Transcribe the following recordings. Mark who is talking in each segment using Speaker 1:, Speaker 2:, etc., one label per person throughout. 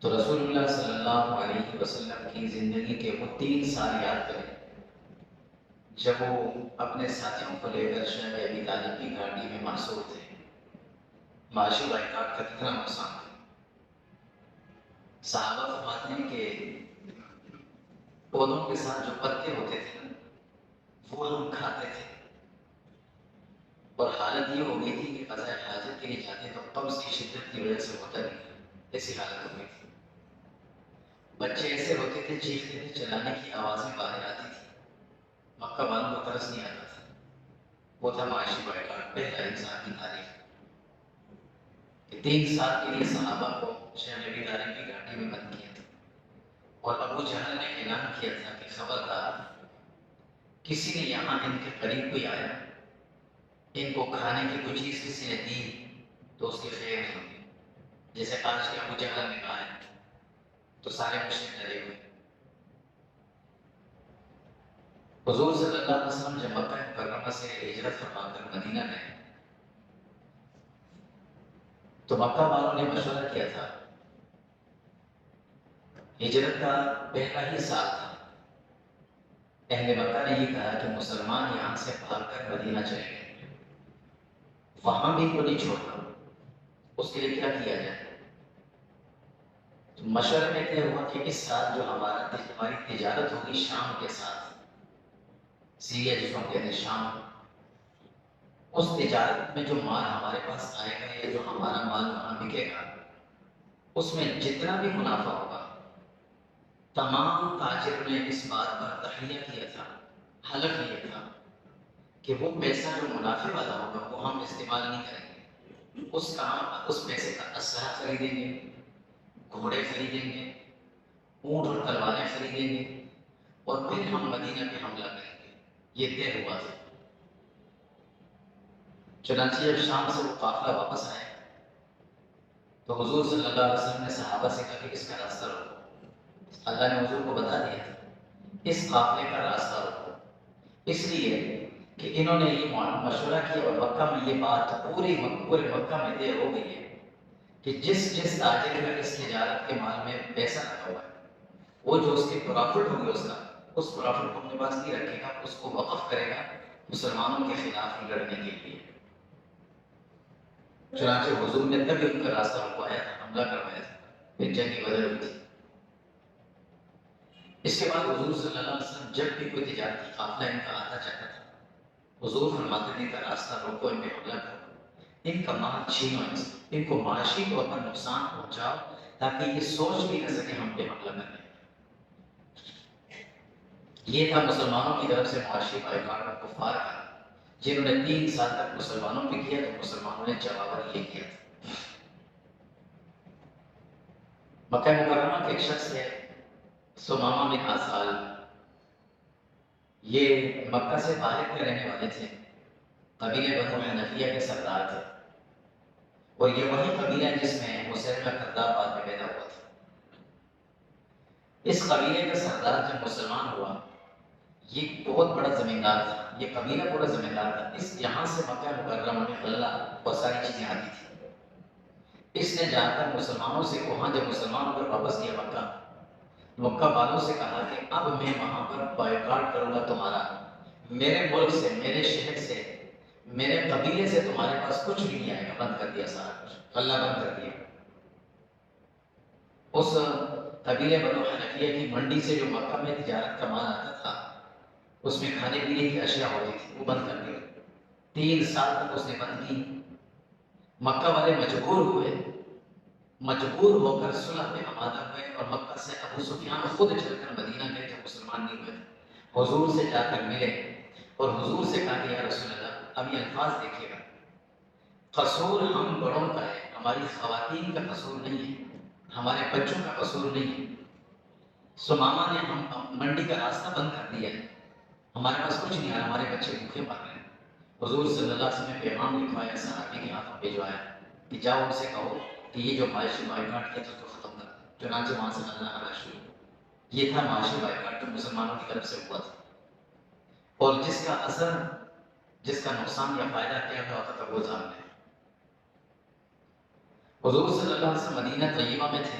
Speaker 1: تو رسول اللہ صلی اللہ علیہ وسلم کی زندگی کے وہ 3 سال یاد کریں جب وہ اپنے ساتھیوں کو لے کر شہر ابی طالب کی گاڑی میں محصور تھے۔ معاشی بائیکاٹ کا کتنا نقصان تھا۔ صحابہ فرماتے ہیں کہ پودوں کے ساتھ جو پتے ہوتے تھے وہ ہم کھاتے تھے، اور حالت یہ ہو گئی تھی کہ قضاء حاجت کے لیے جاتے تو قبض کی شدت کی وجہ سے ہوتا نہیں، ایسی حالت ہو گئی تھی۔ بچے ایسے ہوتے تھے، چیختے تھے، چلانے کی آوازیں باہر آتی تھی، مکہ والوں کو ترس نہیں آتا تھا۔ وہ تھا معاشی بائیکاٹ، پہلا انسان کی تاریخ کہ 3 سال کے لیے صحابہ کو شہر ابی طالب کی گاڑی میں بند کیا تھا، اور ابو جہل نے اعلان کیا تھا کہ خبردار کسی نے یہاں ان کے قریب کوئی آیا، ان کو کھانے کی کوئی چیز کسی نے دی تو اس کی خیر نہیں ہوگی۔ جیسے آج کے ابو جہل نے کہا ہے تو سارے مشرک ڈرے ہوئے۔ حضور صلی اللہ علیہ وسلم جب مکہ مکرمہ سے ہجرت فرما کر مدینہ گئے تو مکہ والوں نے مشورہ کیا تھا، ہجرت کا پہلا ہی سال تھا، اہل مکہ نے یہ کہا کہ مسلمان یہاں سے بھاگ کر مدینہ چلے گئے، وہاں بھی کو نہیں چھوڑنا، اس کے لیے کیا کیا جائے؟ تو مشورے میں طے ہوا کہ اس سال جو ہماری تجارت ہوگی شام کے ساتھ، سیریا جس کو کہتے ہیں شام، اس تجارت میں جو مال ہمارے پاس آئے گا یا جو ہمارا مال وہاں بکے گا، اس میں جتنا بھی منافع ہوگا، تمام تاجر نے اس بات پر تحریہ کیا تھا، حلف لیا تھا کہ وہ پیسہ جو منافع والا ہوگا وہ ہم استعمال نہیں کریں گے، اس پیسے کا اسلحہ خریدیں گے، گھوڑے خریدیں گے، اونٹ اور تلواریں خریدیں گے، اور پھر ہم مدینہ پہ حملہ کریں گے۔ یہ طے ہوا تھا۔ چنانچہ جب شام سے وہ قافلہ واپس آئے تو حضور صلی اللہ علیہ وسلم نے صحابہ سے کہا کہ اس کا راستہ روکو۔ اللہ نے حضور کو بتا دیا تھا اس قافلے کا راستہ روکو، اس لیے کہ انہوں نے یہ مشورہ کیا اور مکہ میں یہ بات پورے مکہ میں طے ہو گئی ہے کہ جس تاجر کا اس تجارت کے مال میں پیسہ رکھا ہوا ہے، وہ جو اس کی پرافٹ ہوگی اس پرافٹ کو اپنے پاس نہیں رکھے گا، اس کو وقف کرے گا مسلمانوں کے خلاف لڑنے کے لیے۔ چنانچہ حضور نے تب ان کا راستہ رکوایا تھا، حملہ کروایا تھا، پھر جنگ بدر ہوئی تھی۔ اس کے بعد حضور صلی اللہ علیہ وسلم جب بھی کوئی تجارتی قافلہ ان کا آتا جاتا تھا، حضور فرماتے تھے ان کا راستہ روکو، ان پہ حملہ کرو، ان کا مال چھینو، ان کو معاشی طور پر نقصان پہنچاؤ تاکہ یہ سوچ بھی نہ سکے ہم پہ حملہ کرنے۔ یہ تھا مسلمانوں کی طرف سے معاشی بائیکاٹ اور کفار کا، جنہوں نے 3 سال تک مسلمانوں پہ کیا تو مسلمانوں نے جواب یہ کیا تھا۔ مکہ مکرمہ کے ایک شخص ہے سمامہ بن آسال، یہ مکہ سے باہر کے رہنے والے تھے، قبیلے بنو حنفیہ کے سردار تھے، اور یہ وہی قبیلہ ہے جس میں مسلمہ کذاب بعد میں پیدا ہوا تھا۔ اس قبیلے کا سردار جب مسلمان ہوا، یہ بہت بڑا زمیندار تھا، یہ قبیلہ پورا زمیندار تھا، اس یہاں سے مکہ مکرمہ میں غلہ بہت ساری چیزیں آتی تھی۔ اس نے جا کر مسلمانوں سے وہاں جب مسلمان ہو کر واپس کیا مکہ والوں سے کہا کہ اب میں وہاں پر بائیکاٹ کروں گا تمہارا، میرے ملک سے، میرے شہر سے، میرے قبیلے سے تمہارے پاس کچھ بھی نہیں آئے گا، بند کر دیا سارا کچھ، اللہ بند کر دیا۔ اس قبیلے بنو حنفیہ کی منڈی سے جو مکہ میں تجارت کا مال آتا تھا، اس میں کھانے پینے کی اشیاء ہوتی تھی، وہ بند کر دی۔ 3 سال تک اس نے بند کی۔ مکہ والے مجبور ہو کر صلح میں آمادہ ہوئے، اور مکہ سے ابو سفیان خود چل کر مدینہ گئے جب مسلمان نہیں ہوئے تھے، حضور سے جا کر ملے اور حضور سے کہا کہ یا رسول اللہ، اب یہ الفاظ دیکھیے گا، قصور ہم بڑوں کا ہے، ہماری خواتین کا قصور نہیں ہے، ہمارے بچوں کا قصور نہیں ہے، سمامہ نے ہم منڈی کا راستہ بند کر دیا ہے، ہمارے پاس کچھ نہیں آ رہا، ہمارے بچے بھوکے مر رہے ہیں۔ حضور صلی اللہ علیہ وسلم نے پیغام لکھوایا، صحابی کے ہاتھوں بھیجوایا کہ جاؤ ان سے کہو کہ یہ جو معاشی بائیکاٹ کیا تھا تو ختم کر۔ چنانچہ وہاں سے اللہ آنا شروع۔ یہ تھا معاشی بائیکاٹ جو مسلمانوں کی طرف سے ہوا تھا، اور جس کا اثر، جس کا نقصان یا فائدہ کیا ہوتا تھا وہ جانتے ہیں۔ حضور صلی اللہ علیہ وسلم مدینہ طیبہ میں تھے،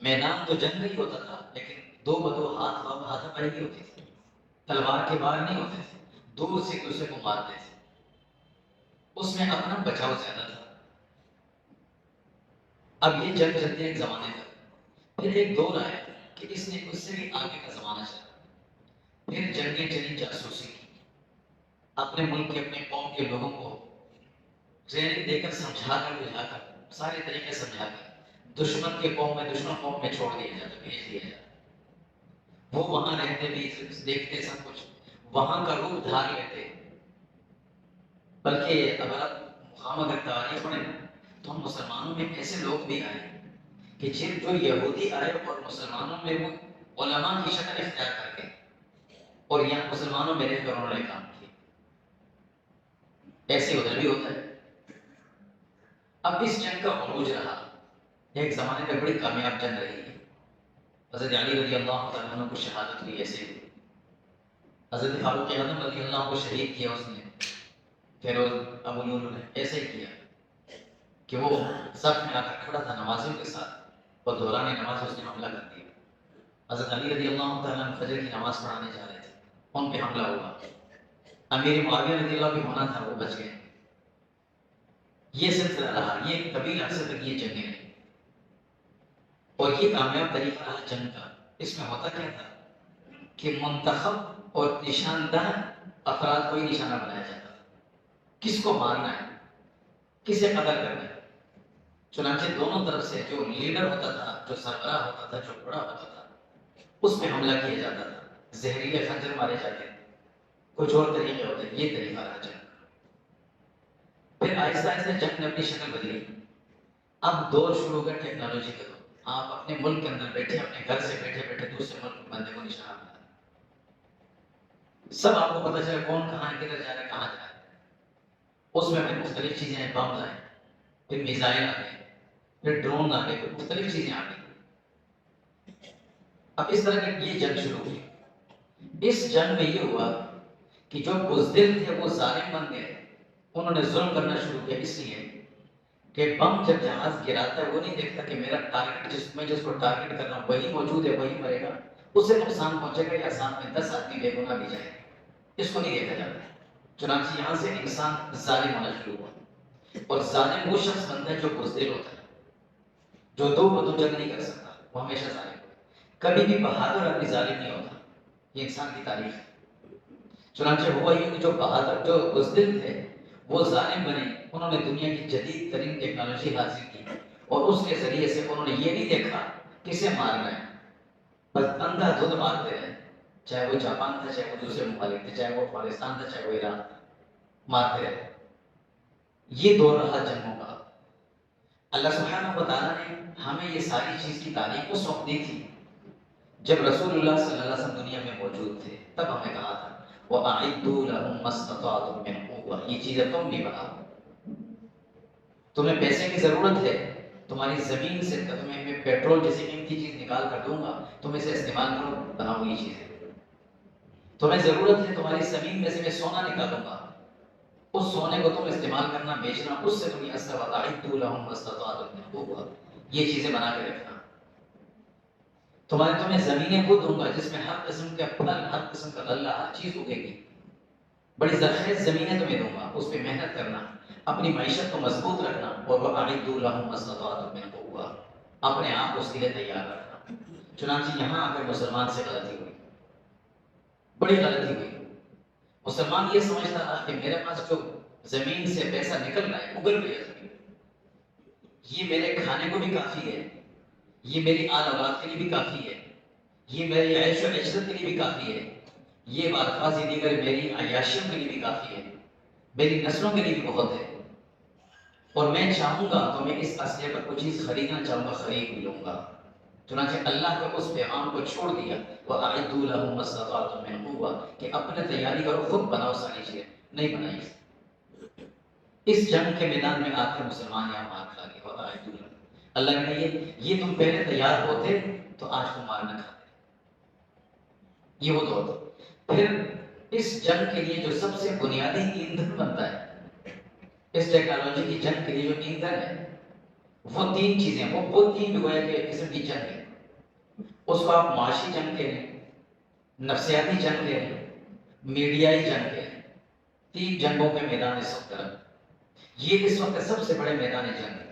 Speaker 1: میدان تو جنگ ہی ہوتا تھا، لیکن دو بدو ہاتھ پائی بھی ہوتی تھی، تلوار کے بار نہیں ہوتے تھے، دور سے ایک دوسرے کو مارتے تھے، اس میں اپنا بچاؤ زیادہ تھا۔ اب یہ جنگ چلتی ہے ایک زمانے تک، پھر ایک دور آیا کہ اس نے اس سے بھی آگے کا زمانہ چلا، پھر جنگیں چلی جاسوسی کی، اپنے ملک کے اپنے قوم کے لوگوں کو ٹریننگ دے کر سمجھا کر بجھا کر سارے طریقے سمجھا کر دشمن کے قوم میں دشمن قوم میں چھوڑ دیا جاتا، بھیج دیا جاتا، وہ وہاں رہتے بھی دیکھتے سب کچھ، وہاں کا روپ دھار لیتے۔ بلکہ اگر ہم اگر تاریخ پڑھیں تو ہم مسلمانوں میں ایسے لوگ بھی آئے کہ جو یہودی آئے اور مسلمانوں میں وہ علماء کی شکل اختیار کر کے اور یہاں مسلمانوں میں رہ کر انہوں نے کام کیا، ایسے ادھر بھی ہوتا ہے۔ اب اس جنگ کا عروج رہا، ایک زمانے میں بڑی کامیاب جنگ رہی ہے، حضرت علی رضی اللہ تعالیٰ عنہ کو شہادت ہوئی، ایسے ہی حضرت فاروق اعظم رضی اللہ عنہ کو شہید کیا اس نے، پھر ابو لولو نے ایسے ہی کیا کہ وہ صف میں آ کر کھڑا تھا نمازیوں کے ساتھ اور دوران نماز اس نے حملہ کر دیا۔ حضرت علی رضی اللہ تعالیٰ عنہ فجر کی نماز پڑھانے جا رہے تھے، ان پہ حملہ ہوا، امیر معاویہ رضی اللہ بھی ہونا تھا، وہ بچ گئے۔ یہ سلسلہ رہا، یہ طویل عرصے تک یہ جنگیں رہی، اور یہ کامیاب طریقہ رہا جنگ کا۔ اس میں ہوتا کیا تھا کہ منتخب اور نشاندہ افراد کو ہی نشانہ بنایا جاتا تھا، کس کو مارنا ہے، کسے قتل کرنا ہے۔ چنانچہ دونوں طرف سے جو لیڈر ہوتا تھا، جو سربراہ ہوتا تھا، جو بڑا ہوتا تھا، اس پہ حملہ کیا جاتا تھا، زہریلے خنجر مارے جاتے تھے، کچھ اور طریقے ہوتے، یہ طریقہ رہا جنگ۔ پھر آہستہ آہستہ جنگ نے اپنی شکل بدلی، اب دور شروع ہو گیا ٹیکنالوجی کا، آپ اپنے ملک کے اندر بیٹھے، اپنے گھر سے بیٹھے بیٹھے دوسرے ملک کے بندے کو نشانہ بنا، سب آپ کو پتہ چلا کون کہاں ہے، کدھر جا رہا ہے، کہاں جا رہا ہے۔ اس میں پھر مختلف چیزیں ہیں، بم آئے، پھر میزائل آ گئے، پھر ڈرون آ گئے، پھر مختلف چیزیں آ گئی۔ اب اس طرح کی یہ جنگ شروع ہوئی۔ اس جنگ میں یہ ہوا کہ جو بزدل تھے وہ ظالم بن گئے، انہوں نے ظلم کرنا شروع کیا، اس لیے کہ بم جب جہاز گراتا ہے وہ نہیں دیکھتا کہ میرا ٹارگٹ جس کو ٹارگٹ کرنا وہی موجود ہے، وہی مرے گا، اسے نقصان پہنچے گا یا ساتھ میں 10 آدمی بے گناہ بھی جائے، اس کو نہیں دیکھا جاتا۔ چنانچہ یہاں سے انسان ظالم ہونا شروع ہوا، اور ظالم وہ شخص بنتا ہے جو بزدل ہوتا ہے، جو دو بدو جنگ نہیں کر سکتا، وہ ہمیشہ ظالم ہوتا ہے، کبھی بھی بہادر آدمی ظالم نہیں ہوتا، یہ انسان کی تاریخ ہے۔ چنانچہ ہوا یہ کہ جو بہادر، جو بزدل تھے وہ ظالم بنے، انہوں نے دنیا کی جدید ترین ٹیکنالوجی حاصل کی، اور اس کے ذریعے سے انہوں نے یہ نہیں دیکھا کسے مارنا ہے، بس اندھا دھند مارتے رہے، چاہے وہ جاپان تھا، چاہے وہ دوسرے ممالک تھے، چاہے وہ افغانستان تھا، چاہے وہ ایران تھا، مارتے رہے۔ یہ دور رہا جنگوں کا۔ اللہ سبحانہ و تعالیٰ نے ہمیں یہ ساری چیز کی تعلیم اس وقت دی تھی جب رسول اللہ صلی اللہ علیہ وسلم دنیا میں موجود تھے، تب ہمیں کہا تھا وَأَعِدُّوا لَهُم مَّا اسْتَطَعْتُم مِّن قُوَّةٍ، یہ چیزیں تم بھی بناؤ، تمہیں پیسے کی ضرورت ہے، تمہاری زمین سے تمہیں میں پیٹرول جیسی قیمتی چیز نکال کر دوں گا، تم اسے استعمال کرو، بناؤ یہ چیزیں۔ تمہیں ضرورت ہے تمہاری زمین میں سے میں سونا نکالوں گا، اس سونے کو تم استعمال کرنا، بیچنا، اس سے تمہیں وَأَعِدُّوا لَهُم مَّا اسْتَطَعْتُم مِّن قُوَّةٍ، یہ چیزیں بنا کے رکھنا۔ تمہیں زمینیں خود دوں گا جس میں ہر قسم کا پھل، ہر قسم کا غلہ، ہر چیز اگے گی، بڑی زرخیز زمینیں تمہیں دوں گا، اس پہ محنت کرنا، اپنی معیشت کو مضبوط رکھنا، اور وَأَعِدُّوا لَهُم مَّا اسْتَطَعْتُم مِّن قُوَّةٍ، اپنے آپ کو اس کے لیے تیار رکھنا۔ چنانچہ یہاں آ کر مسلمان سے غلطی ہوئی، بڑی غلطی ہوئی۔ مسلمان یہ سمجھتا تھا کہ میرے پاس جو زمین سے پیسہ نکل رہا ہے، اگل رہی ہے زمین، یہ میرے کھانے کو بھی کافی ہے، یہ میری آل اولاد کے لیے بھی کافی ہے، یہ میری عیش و عشرت کے لیے بھی کافی ہے، یہ الفاظ دیگر میری عیاشیوں کے لیے بھی کافی ہے، میری نسلوں کے لیے بھی بہت ہے، اور میں چاہوں گا تو میں اس اسلحے پر کوئی چیز خریدنا چاہوں گا، خرید بھی لوں گا۔ چنانچہ اللہ نے اس پیغام کو چھوڑ دیا وَأَعِدُّوا لَهُم مَّا اسْتَطَعْتُم مِّن قُوَّةٍ، کہ اپنے تیاری کرو، خود بناؤ ساری چیزیں، نہیں بنائی۔ اس جنگ کے میدان میں آ کر مسلمان یہاں مار کھا گئے، وَأَعِدُّوا لَهُم، اللہ نے یہ تم پہلے تیار ہوتے تو آج تم مار نہ کھاتے۔ یہ وہ دور تھا۔ پھر اس جنگ کے لیے جو سب سے بنیادی ایندھن بنتا ہے، اس ٹیکنالوجی کی جنگ کے لیے جو ایندھن ہے، وہ تین چیزیں، وہ تین گویا کہ قسم کی جنگ ہے۔ اس کو آپ معاشی جنگ کہہ لیں، نفسیاتی جنگ کہہ لیں، میڈیائی جنگ کہہ لیں، 3 جنگوں کے میدان اس وقت یہ اس وقت سب سے بڑے میدان جنگ ہے۔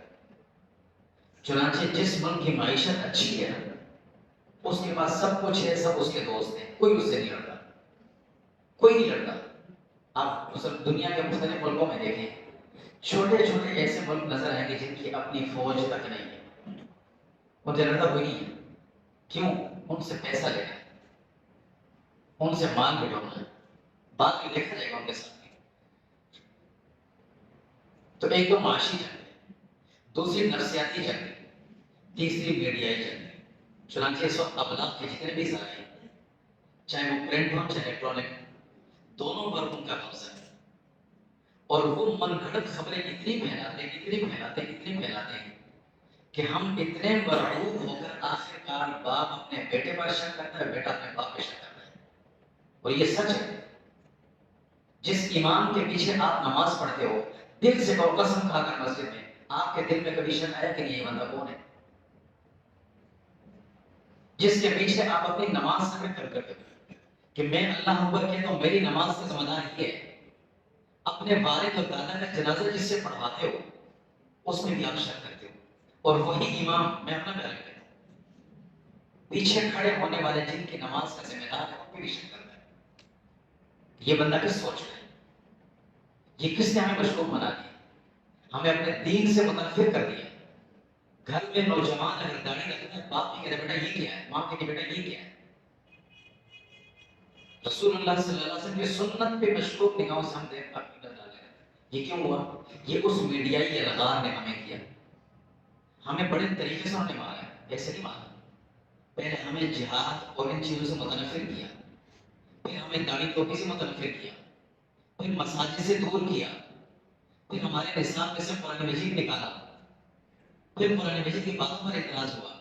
Speaker 1: چنانچہ جس ملک کی معیشت اچھی ہے اس کے پاس سب کچھ ہے، سب اس کے دوست ہیں، کوئی اس سے نہیں لڑتا، کوئی نہیں لڑتا۔ آپ دنیا کے مختلف ملکوں میں دیکھیں، چھوٹے چھوٹے ایسے ملک نظر آئیں گے جن کی اپنی فوج تک نہیں ہے، ان سے لڑتا کوئی نہیں ہے۔ کیوں؟ ان سے پیسہ لینا ہے، ان سے مال بٹورنا ہے، بعد میں دیکھا جائے گا ان کے ساتھ۔ تو ایک تو معاشی جنگ ہے، دوسری نفسیاتی جنگ ہے، تیسری میڈیائی جنگ ہے۔ چنانچہ اس وقت ابلاغ کے جتنے بھی ذرائع ہیں، چاہے وہ پرنٹ ہو چاہے الیکٹرانک، دونوں پر ان کا قبضہ ہے، اور وہ من گھڑت خبریں اتنی پھیلاتے ہیں کہ ہم اتنے مرعوب ہو کر آخر کار باپ اپنے بیٹے پر شک کرتا ہے، بیٹا اپنے باپ پہ شک کرتا ہے۔ اور یہ سچ ہے، جس امام کے پیچھے آپ نماز پڑھتے ہو، دل سے قسم کھا کر مسجد میں، آپ کے دل میں کبھی شک آیا کہ یہ بندہ کون ہے؟ جس کے پیچھے آپ اپنی نماز کرتے ہو کہ میں اللہ اکبر کہتا ہوں، میری نماز کا ذمہ دار یہ ہے، اپنے والد اور دادا کا جنازہ جس سے پڑھواتے ہو اس میں بھی آپ شک کرتے ہو، اور وہی امام، میں اپنا بیان کرتا ہوں، پیچھے کھڑے ہونے والے جن کی نماز کا ذمہ دار ہے ان پہ بھی شک کرتا ہے۔ یہ بندہ کس سوچ میں ہے؟ یہ کس نے ہمیں مشکوک بنا دیا، ہمیں اپنے دین سے متنفر کر دیا۔ گھر میں نوجوان اگر داڑھی رکھتا ہے، باپ بھی کہتا ہے بیٹا یہ کیا ہے، ماں کہتی ہے بیٹا یہ کیا ہے۔ رسول اللہ صلی اللہ علیہ وسلم کی سنت پہ مشکوک نگاہوں سے ہم دیکھ کر ڈالے۔ یہ کیوں ہوا؟ یہ اس میڈیائی الغار نے ہمیں کیا، ہمیں بڑے طریقے سے انہوں نے مارا ہے، ایسے نہیں مارا۔ پہلے ہمیں جہاد اور ان چیزوں سے متنفر کیا، پھر ہمیں داڑھی ٹوپی سے متنفر کیا، پھر مساجد سے دور کیا، پھر ہمارے نصاب میں سے قرآن مجید نکالا، پھر قرآن مجید کی باتوں پر اعتراض ہوا،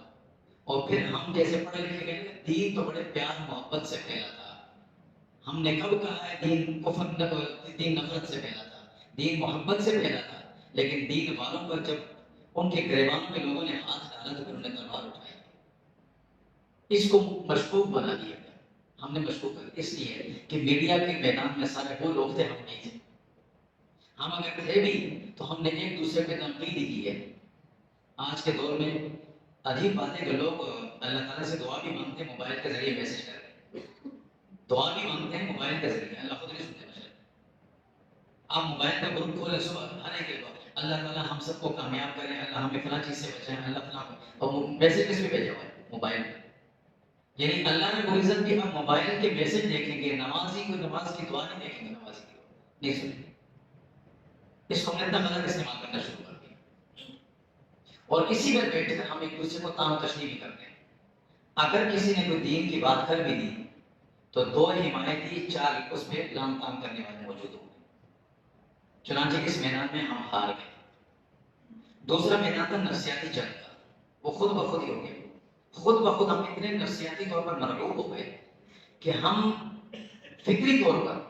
Speaker 1: اور پھر ہم جیسے پڑھے لکھے گئے، دین تو بڑے پیار محبت سے پھیلا تھا۔ ہم نے کب کہا ہے دین کفر، دین نفرت سے پھیلا تھا، دین محبت سے پھیلا تھا، لیکن دین والوں پر جب ان کے گریبانوں میں لوگوں نے ہاتھ ڈالا تو پھر انہوں نے تلوار اٹھائی، اس کو مشکوک بنا دیا گیا۔ ہم نے مشکوک کر اس لیے کہ میڈیا کے میدان میں سارے وہ لوگ تھے، ہم نہیں تھے۔ ہم اگر تھے بھی تو ہم نے ایک دوسرے پہ تنقید ہی کی ہے۔ آج کے دور میں عجیب بات ہے کہ لوگ اللہ تعالیٰ سے دعا بھی مانگتے ہیں، موبائل کے ذریعے میسج کرتے ہیں، دعا بھی مانگتے ہیں موبائل کے ذریعے، اللہ خود نہیں سنتے بشر۔ آپ موبائل کا گروپ کھولیں صبح، ہر ایک اللہ تعالیٰ ہم سب کو کامیاب کریں، اللہ ہمیں فلاں چیز سے بچائیں، اللہ فلاں، اور میسج کس پہ بھیجا ہوا ہے؟ موبائل پہ۔ یعنی اللہ نے کوئی عزت بھی، آپ موبائل کے میسج دیکھیں گے، نمازی کو نماز کی دعا نہیں دیکھیں گے، نمازی کی دعا نہیں سنیں گے۔ اس کو ہم نے اتنا غلط استعمال کرنا شروع کر دیا، اور اسی میں بیٹھ کر ہم ایک دوسرے کو تام تشریح بھی کرتے ہیں۔ اگر کسی نے کوئی دین کی بات کر بھی دی تو 2 حمایتی 4 اس پہ لام تام کرنے والے موجود ہوں گے۔ چنانچہ اس میدان میں ہم ہار گئے۔ دوسرا میدان تھا نفسیاتی جنگ کا، وہ خود بخود ہی ہو گیا۔ خود بخود ہم اتنے نفسیاتی طور پر مرعوب ہو گئے کہ ہم فکری طور پر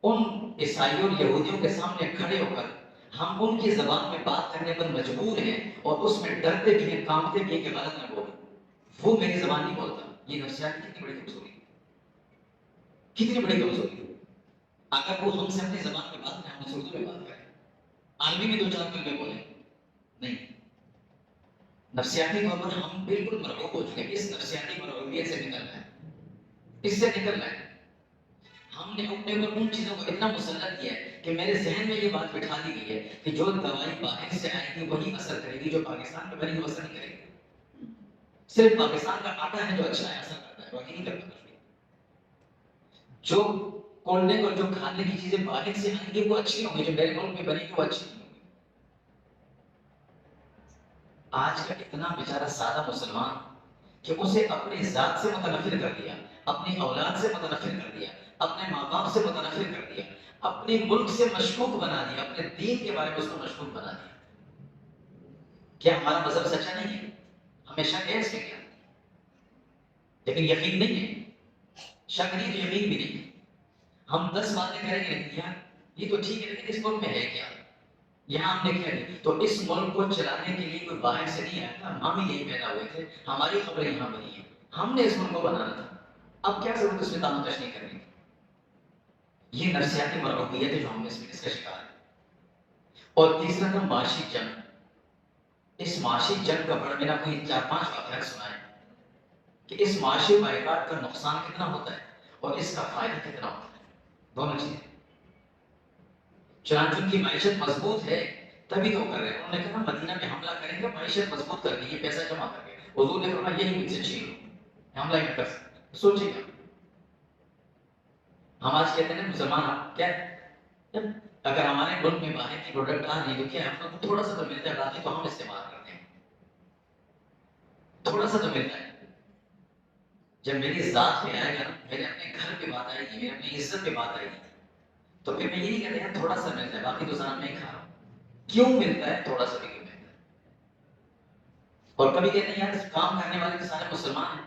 Speaker 1: ان عیسائیوں اور یہودیوں کے سامنے کھڑے ہو کر ہم ان کی زبان میں بات کرنے پر مجبور ہیں، اور اس میں ڈرتے بھی ہیں، کانپتے بھی ہیں کہ غلط نہ بولیں۔ وہ میری زبان نہیں بولتا۔ یہ نفسیات کی کتنی بڑی کمزوری ہے، کتنی بڑی کمزوری ہے۔ اگر وہ ہم سے اپنی زبان میں بات کریں، ہم سے اردو میں بات کریں، عربی میں 2-4 کلمے بولیں، نہیں۔ نفسیاتی طور پر ہم بالکل مرعوب ہو چکے ہیں۔ اس نفسیاتی مرعوبیت سے نکلنا ہے، اس سے نکلنا ہے۔ ہم نے اپنے اوپر ان چیزوں کو اتنا مسلط کیا ہے کہ میرے ذہن میں یہ بات بٹھا دی گئی ہے کہ جو دوائی باہر سے آئے گی وہی اثر کرے گی، جو پاکستان میں بنی وہ اثر نہیں کرے گی۔ صرف پاکستان کا آٹا ہے جو اچھا ہے، اثر کرتا ہے، باقی نہیں کرتا۔ جو کولڈ ڈرنک اور جو کھانے کی چیزیں باہر سے آئیں گی وہ اچھی ہوں گی، جو میرے ملک میں بنی وہ اچھی نہیں ہوں گی۔ آج کا اتنا بیچارہ سادہ مسلمان کہ اسے اپنی ذات سے متنفر کر دیا، اپنی اولاد سے متنفر کر دیا، اپنے ماں باپ سے متنفر کر دیا، اپنے ملک سے مشکوک بنا دیا، اپنے دین کے بارے میں اس کو مشکوک بنا دیا۔ کیا ہمارا مذہب سچا نہیں ہے؟ ہمیں شک ہے اس میں کیا؟ لیکن یقین نہیں ہے۔ شک نہیں تو یقین بھی نہیں۔ ہم 10 باتیں کریں گے، یار یہ تو ٹھیک ہے لیکن اس ملک میں ہے کیا؟ یہاں ہم نے کیا کی، تو اس ملک کو چلانے کے لیے کوئی باہر سے نہیں آیا تھا، ہم ہی یہی پیدا ہوئے تھے، ہماری خبریں یہاں بنی ہیں، ہم نے اس ملک کو بنانا تھا، اب کیا ضرورت اس میں تانوتش نہیں کرنی تھی۔ یہ نفسیاتی مرغوبیت ہے جو ہم نے اس کا شکار ہے۔ اور تیسرا تھا معاشی جنگ۔ اس معاشی جنگ کا بڑا میرا کوئی 4-5 واقعات سنا ہے کہ اس معاشی بائیکاٹ کا نقصان کتنا ہوتا ہے اور اس کا فائدہ کتنا ہوتا ہے، دونوں چیزیں۔ چنانچہ ان کی معیشت مضبوط ہے تبھی تو کر رہے ہیں، انہوں نے کہا مدینہ میں حملہ کریں گے معیشت مضبوط کر کے، یہ پیسہ جمع کر کے، حضور نے فرمایا یہی مجھ سے چھین لو، حملہ ہی کر سکتے۔ سوچیں گے ہم آج کہتے ہیں مسلمان ہم کیا اگر ہمارے ملک میں باہر کی پروڈکٹ آ رہی ہے تو کیا ہم لوگ کو تھوڑا سا تو ملتا ہے، باقی تو ہم استعمال کرتے ہیں، تھوڑا سا تو ملتا ہے۔ جب میری ذات پہ آئے گا، میرے اپنے گھر پہ بات آئے گی، میرے اپنی عزت پہ بات آئے گی، تو پھر میں یہ نہیں کہتے ہیں تھوڑا سا ملتا ہے باقی تو سارا میں ہی کھا رہا ہوں۔ کیوں ملتا ہے تھوڑا سا بھی کیوں ملتا ہے؟ اور کبھی کہتے ہیں یار کام کرنے والے تو سارے مسلمان ہیں،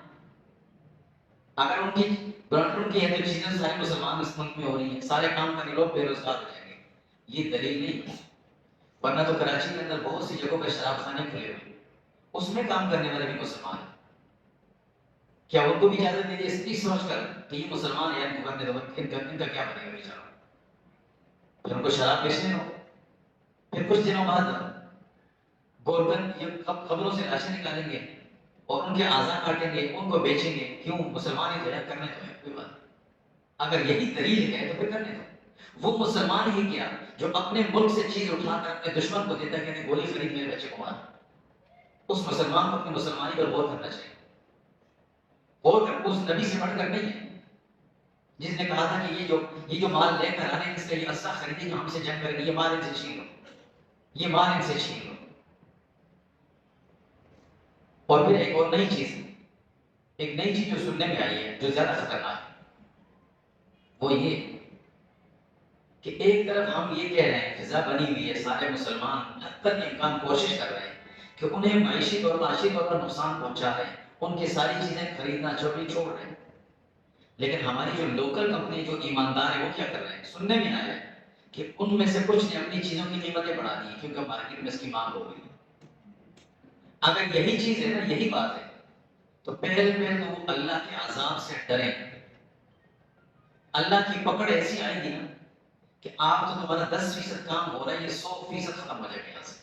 Speaker 1: اگر ان کی گورنمنٹ کی ہے تو چیزیں سارے مسلمان اس ملک میں ہو رہی ہیں، سارے کام کرنے لوگ بے روزگار ہو جائیں گے، یہ دلیل نہیں ہے۔ ورنہ تو کراچی کے اندر بہت سی جگہوں پہ شراب خانے کھلے ہوئے ہیں، اس میں کام کرنے والے بھی مسلمان ہیں، کیا ان کو بھی اجازت دے دی اس سوچ کر کہ یہ مسلمان ہے ان کو کرنے دو، ان کا کیا بنے گا بیچارہ، پھر ان کو شراب بیچنے دو، پھر کچھ دنوں بعد گورکن یہ خبروں سے لاشیں نکالیں گے اور ان کے اعضاء کاٹیں گے، ان کو بیچیں گے، کیوں مسلمان ہی تو ہے، کرنے تو ہے کوئی بات نہیں۔ اگر یہی دلیل ہے تو پھر کرنے دو۔ وہ مسلمان ہی کیا جو اپنے ملک سے چیز اٹھا کر اپنے دشمن کو دیتا ہے کہ گولی خرید میرے بچے کو مار، اس مسلمان کو اپنی مسلمانی پر غور کرنا چاہیے، غور کر اس نبی سے بڑھ کر نہیں ہے جس نے کہا تھا کہ یہ جو مال لے کر آنے اس کا یہ اسلحہ خریدے جو ہم سے جنگ کریں گے، یہ مال ان سے چھین لو، یہ مال ان سے چھین لو۔ اور پھر ایک اور نئی چیز جو سننے میں آئی ہے جو زیادہ خطرناک ہے، وہ یہ کہ ایک طرف ہم یہ کہہ رہے ہیں فضا بنی ہوئی ہے، سارے مسلمان حد تک امکان کوشش کر رہے ہیں کہ انہیں معاشی طور پر نقصان پہنچا رہے ہیں، ان کی ساری چیزیں خریدنا چھوڑ رہے ہیں، لیکن ہماری جو لوکل کمپنی جو ایماندار ہے وہ کیا کر رہے ہیں، سننے میں آیا ہے کہ ان میں سے کچھ نے اپنی چیزوں کی قیمتیں بڑھا دی ہیں کیونکہ مارکیٹ میں اس کی مانگ ہو گئی۔ اگر یہی چیز ہے نا، یہی بات ہے، تو پہلے تو وہ اللہ کے عذاب سے ڈریں، اللہ کی پکڑ ایسی آئے گی نا کہ آپ تو تمہارا 10% کام ہو رہا ہے، یہ 100% ختم ہو جائے گا یہاں سے۔